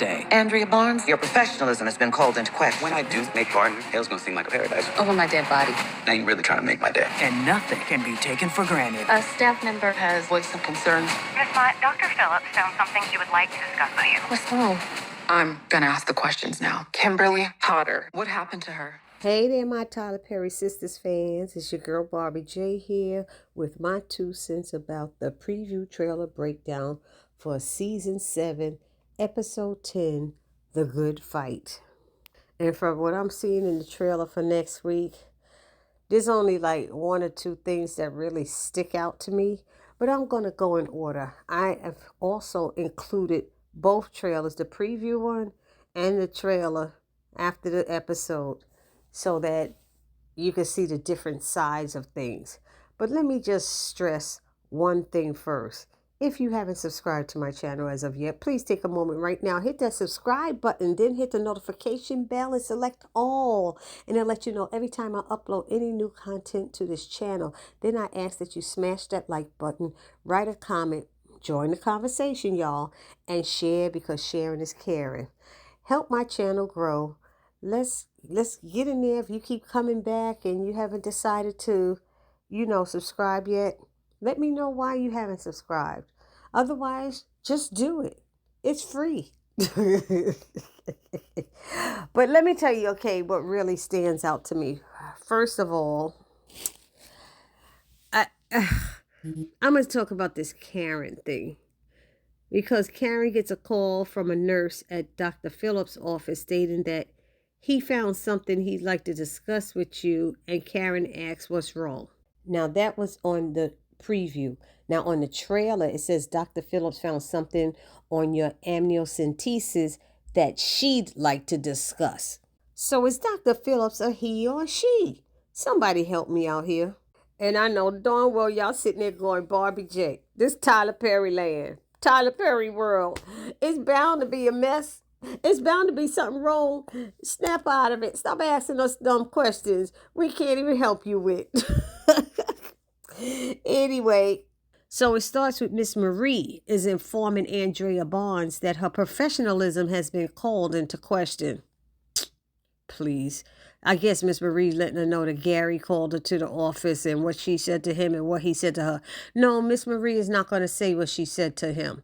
stay. Andrea Barnes, your professionalism has been called into question. When I do make garden, hell's gonna seem like a paradise. Over my dead body. Now you're really trying to make my day. And nothing can be taken for granted. A staff member has voiced some concerns. Miss Mott, Dr. Phillips found something she would like to discuss with you. What's wrong? I'm gonna ask the questions now. Kimberly Potter, what happened to her? Hey there, my Tyler Perry Sisters fans. It's your girl Barbie J here with my 2 cents about the preview trailer breakdown for Season 7, Episode 10, The Good Fight. And from what I'm seeing in the trailer for next week, there's only like 1 or 2 things that really stick out to me, but I'm going to go in order. I have also included both trailers, the preview one and the trailer after the episode, so that you can see the different sides of things. But let me just stress one thing first. If you haven't subscribed to my channel as of yet, please take a moment right now, hit that subscribe button, then hit the notification bell and select all. And it'll let you know every time I upload any new content to this channel. Then I ask that you smash that like button, write a comment, join the conversation, y'all, and share, because sharing is caring. Help my channel grow. Let's get in there. If you keep coming back and you haven't decided to, subscribe yet, let me know why you haven't subscribed. Otherwise, just do it. It's free. But let me tell you, what really stands out to me. First of all, I'm going to talk about this Karen thing. Because Karen gets a call from a nurse at Dr. Phillips' office stating that he found something he'd like to discuss with you, and Karen asks what's wrong. Now, that was on the preview. Now, on the trailer, it says Dr. Phillips found something on your amniocentesis that she'd like to discuss. So is Dr. Phillips a he or a she? Somebody help me out here. And I know darn well y'all sitting there going, Barbie J, this Tyler Perry land, Tyler Perry world, it's bound to be a mess. It's bound to be something wrong. Snap out of it. Stop asking us dumb questions we can't even help you with. Anyway, so it starts with Miss Marie is informing Andrea Barnes that her professionalism has been called into question. Please. I guess Miss Marie letting her know that Gary called her to the office and what she said to him and what he said to her. No, Miss Marie is not going to say what she said to him.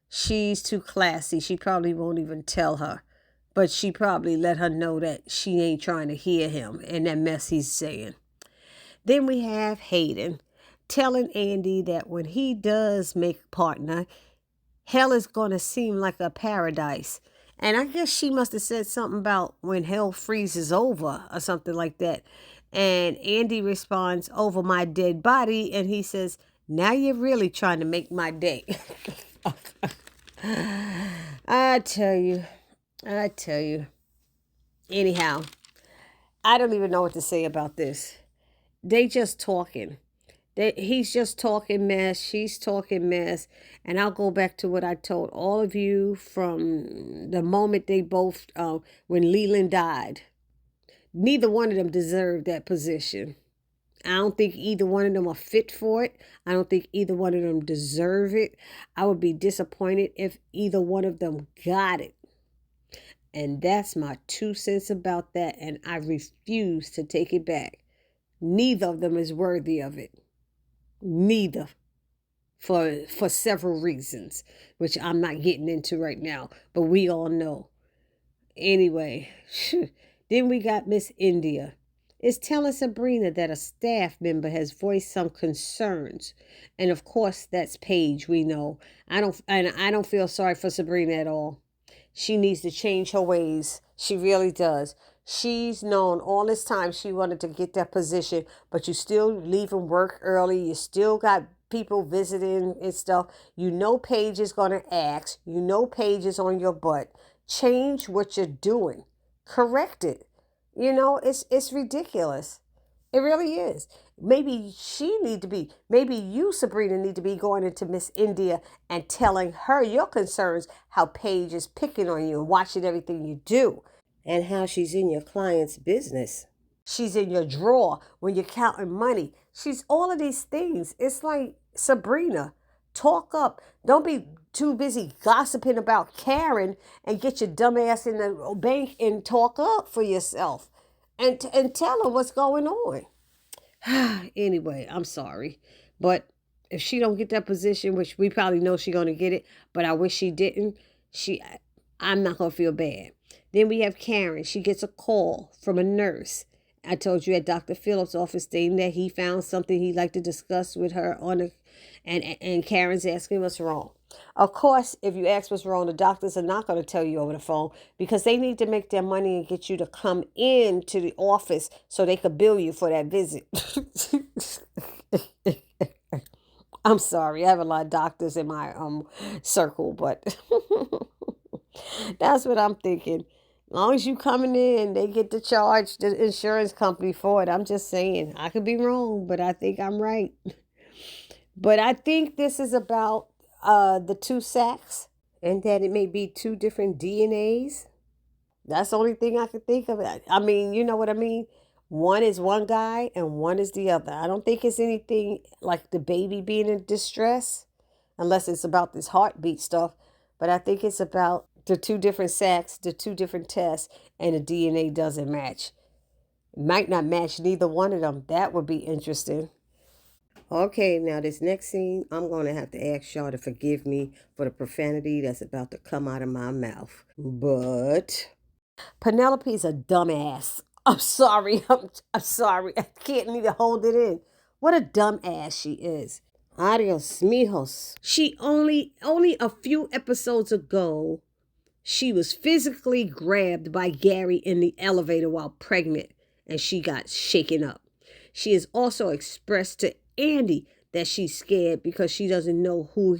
She's too classy. She probably won't even tell her. But she probably let her know that she ain't trying to hear him and that mess he's saying. Then we have Hayden telling Andy that when he does make a partner, hell is going to seem like a paradise. And I guess she must have said something about when hell freezes over or something like that. And Andy responds, over my dead body. And he says, now you're really trying to make my day. I tell you. Anyhow, I don't even know what to say about this. They just talking. He's just talking mess. She's talking mess. And I'll go back to what I told all of you from the moment they both, when Leland died. Neither one of them deserved that position. I don't think either one of them are fit for it. I don't think either one of them deserve it. I would be disappointed if either one of them got it. And that's my 2 cents about that. And I refuse to take it back. Neither of them is worthy of it. Neither. For several reasons, which I'm not getting into right now. But we all know. Anyway, then we got Miss India. Is telling Sabrina that a staff member has voiced some concerns. And of course, that's Paige, we know. I don't feel sorry for Sabrina at all. She needs to change her ways. She really does. She's known all this time she wanted to get that position, but you still leaving work early. You still got people visiting and stuff. You know Paige is going to ask. You know Paige is on your butt. Change what you're doing. Correct it. It's ridiculous. It really is. Maybe maybe you, Sabrina, need to be going into Miss India and telling her your concerns, how Paige is picking on you and watching everything you do, and how she's in your client's business. She's in your drawer when you're counting money. She's all of these things. It's like, Sabrina, Talk up. Don't be too busy gossiping about Karen and get your dumb ass in the bank and talk up for yourself and tell her what's going on. Anyway, I'm sorry. But if she don't get that position, which we probably know she's going to get it, but I wish she didn't, I'm not going to feel bad. Then we have Karen. She gets a call from a nurse. I told you at Dr. Phillips' office stating that he found something he'd like to discuss with her and Karen's asking what's wrong. Of course, if you ask what's wrong, the doctors are not going to tell you over the phone because they need to make their money and get you to come into the office so they could bill you for that visit. I'm sorry. I have a lot of doctors in my circle, but that's what I'm thinking. As long as you coming in, they get to charge the insurance company for it. I'm just saying. I could be wrong, but I think I'm right. But I think this is about the two sacks and that it may be two different DNAs. That's the only thing I could think of. I mean, you know what I mean? One is one guy and one is the other. I don't think it's anything like the baby being in distress, unless it's about this heartbeat stuff. But I think it's about the two different sacks, the two different tests, and the DNA doesn't match. It might not match neither one of them. That would be interesting. Okay, now this next scene, I'm going to have to ask y'all to forgive me for the profanity that's about to come out of my mouth. But Penelope's a dumbass. I'm sorry. I'm sorry. I can't even hold it in. What a dumbass she is. Adios, mijos. She only a few episodes ago, she was physically grabbed by Gary in the elevator while pregnant, and she got shaken up. She has also expressed to Andy that she's scared because she doesn't know who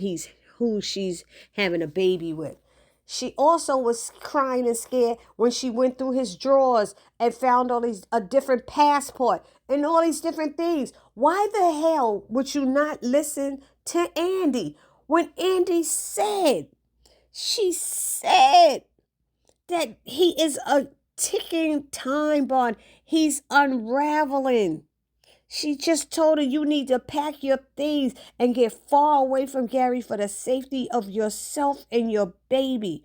she's having a baby with. She also was crying and scared when she went through his drawers and found all these a different passport and all these different things. Why the hell would you not listen to Andy when Andy said, she said that he is a ticking time bomb. He's unraveling. She just told her you need to pack your things and get far away from Gary for the safety of yourself and your baby.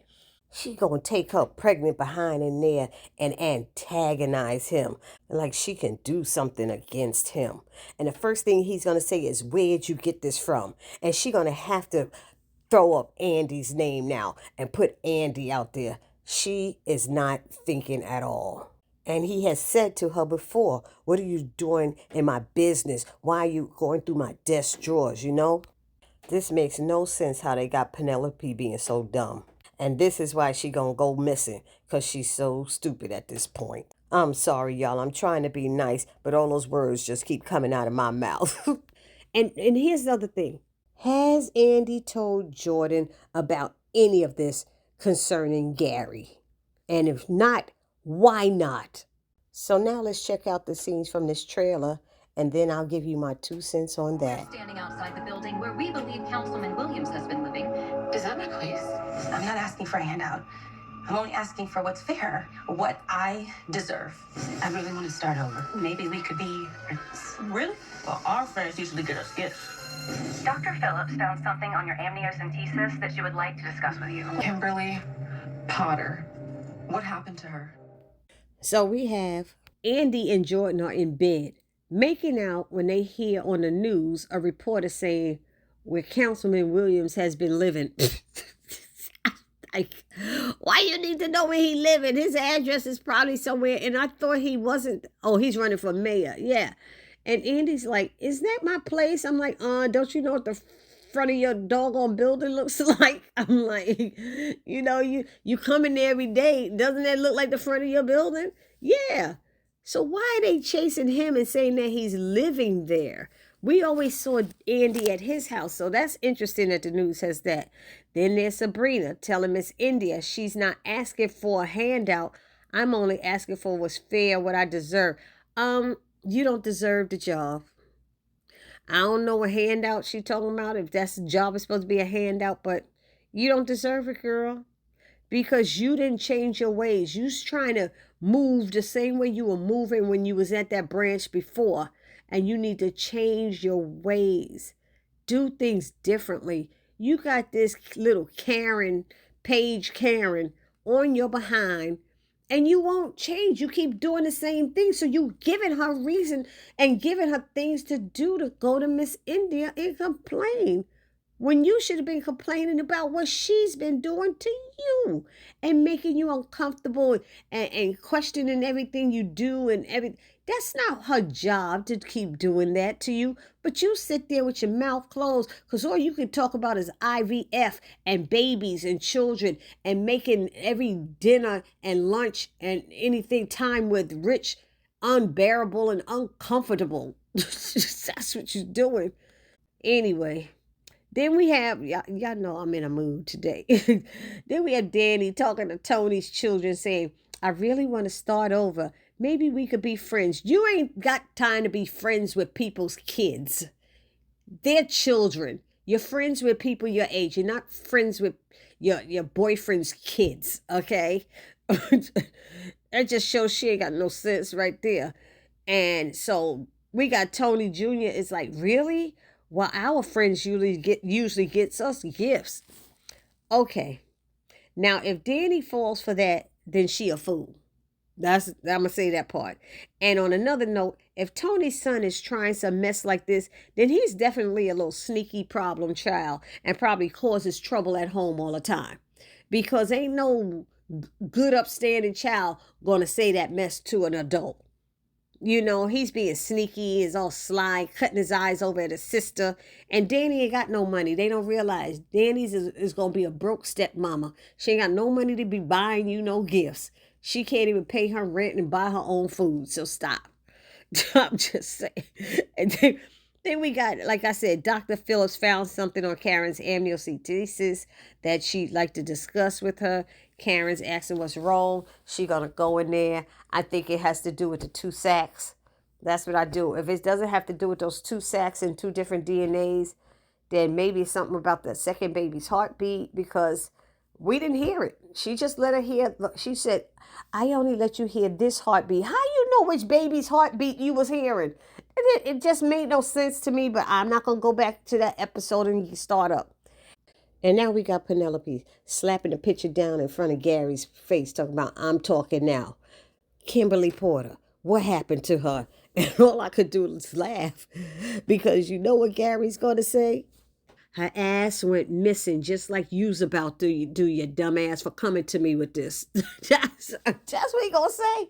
She gonna take her pregnant behind in there and antagonize him like she can do something against him. And the first thing he's gonna say is, where'd you get this from? And she gonna have to throw up Andy's name now and put Andy out there. She is not thinking at all. And he has said to her before, what are you doing in my business? Why are you going through my desk drawers, you know? This makes no sense how they got Penelope being so dumb. And this is why she gonna go missing, because she's so stupid at this point. I'm sorry, y'all. I'm trying to be nice, but all those words just keep coming out of my mouth. and here's the other thing. Has Andy told Jordan about any of this concerning Gary? And if not, why not? So now let's check out the scenes from this trailer, and then I'll give you my 2 cents on that. We're standing outside the building where we believe Councilman Williams has been living. Is that my place? I'm not asking for a handout. I'm only asking for what's fair, what I deserve. I really want to start over. Maybe we could be friends. Really? Well, our friends usually get us gifts. Dr. Phillips found something on your amniocentesis that she would like to discuss with you. Kimberly Potter. What happened to her? So we have Andy and Jordan are in bed, making out when they hear on the news a reporter saying where Councilman Williams has been living. Like, why you need to know where he living? His address is probably somewhere. And I thought he wasn't. Oh, he's running for mayor. Yeah. And Andy's like, is that my place? I'm like, don't you know what the front of your doggone building looks like? I'm like, you know, you come in there every day. Doesn't that look like the front of your building? Yeah. So why are they chasing him and saying that he's living there? We always saw Andy at his house. So that's interesting that the news says that. Then there's Sabrina telling Miss India she's not asking for a handout. I'm only asking for what's fair, what I deserve. You don't deserve the job. I don't know what handout she talking about, if that's the job is supposed to be a handout, but you don't deserve it, girl. Because you didn't change your ways. You's trying to move the same way you were moving when you was at that branch before. And you need to change your ways. do things differently. You got this little Karen, Paige Karen, on your behind, and you won't change. You keep doing the same thing. So you giving her reason and giving her things to do to go to Miss India and complain, when you should have been complaining about what she's been doing to you and making you uncomfortable and questioning everything you do and everything. That's not her job to keep doing that to you. But you sit there with your mouth closed because all you can talk about is IVF and babies and children and making every dinner and lunch and anything time with Rich unbearable and uncomfortable. That's what you're doing. Anyway. Then we have, y'all know I'm in a mood today. Then we have Danny talking to Tony's children saying, I really want to start over. Maybe we could be friends. You ain't got time to be friends with people's kids. They're children. You're friends with people your age. You're not friends with your boyfriend's kids, okay? That just shows she ain't got no sense right there. And so we got Tony Jr. is like, really? Well, our friends usually gets us gifts. Okay. Now, if Danny falls for that, then she a fool. I'm gonna say that part. And on another note, if Tony's son is trying some mess like this, then he's definitely a little sneaky problem child and probably causes trouble at home all the time. Because ain't no good upstanding child gonna say that mess to an adult. You know, he's being sneaky, is all sly, cutting his eyes over at his sister. And Danny ain't got no money. They don't realize Danny's is going to be a broke stepmama. She ain't got no money to be buying you no gifts. She can't even pay her rent and buy her own food. So stop. I'm just saying. And then we got, like I said, Dr. Phillips found something on Karen's amniocentesis that she'd like to discuss with her. Karen's asking what's wrong. She gonna go in there. I think it has to do with the 2 sacks. That's what I do. If it doesn't have to do with those 2 sacks and 2 different DNAs, then maybe it's something about the second baby's heartbeat, because we didn't hear it. She just let her hear. She said, I only let you hear this heartbeat. How you know which baby's heartbeat you was hearing? It just made no sense to me, but I'm not going to go back to that episode and start up. And now we got Penelope slapping the picture down in front of Gary's face, talking about, I'm talking now. Kimberly Porter, what happened to her? And all I could do was laugh, because you know what Gary's going to say? Her ass went missing, just like you's about to do, your dumb ass, for coming to me with this. That's what he going to say.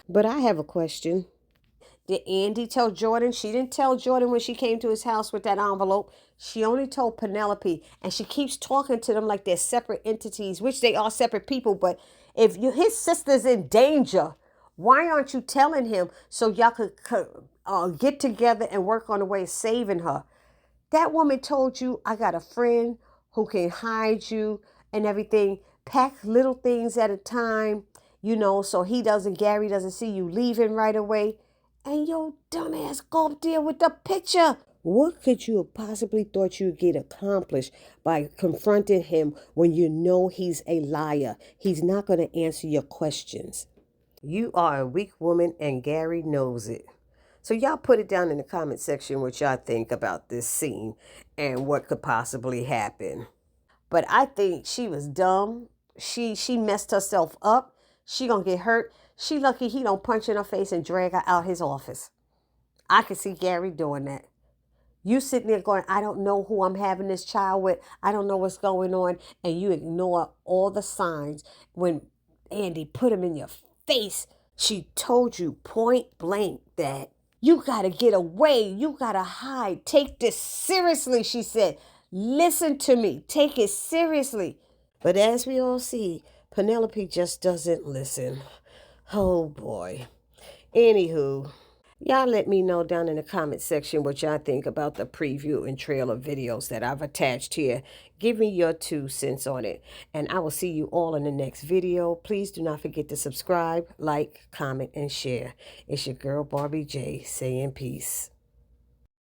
But I have a question. Did Andy tell Jordan? She didn't tell Jordan when she came to his house with that envelope. She only told Penelope, and she keeps talking to them like they're separate entities, which they are separate people. But if his sister's in danger, why aren't you telling him so y'all could get together and work on a way of saving her? That woman told you, I got a friend who can hide you and everything. Pack little things at a time, so Gary doesn't see you leaving right away. And your dumbass go up there with the picture. What could you have possibly thought you'd get accomplished by confronting him when you know he's a liar? He's not going to answer your questions. You are a weak woman, and Gary knows it. So y'all put it down in the comment section what y'all think about this scene and what could possibly happen. But I think she was dumb. She messed herself up. She gonna get hurt. She lucky he don't punch in her face and drag her out his office. I could see Gary doing that. You sitting there going, I don't know who I'm having this child with. I don't know what's going on. And you ignore all the signs. When Andy put him in your face, she told you point blank that you got to get away. You got to hide. Take this seriously, she said. Listen to me. Take it seriously. But as we all see, Penelope just doesn't listen. Oh, boy. Anywho, y'all let me know down in the comment section what y'all think about the preview and trailer videos that I've attached here. Give me your 2 cents on it. And I will see you all in the next video. Please do not forget to subscribe, like, comment, and share. It's your girl, Barbie J, saying peace.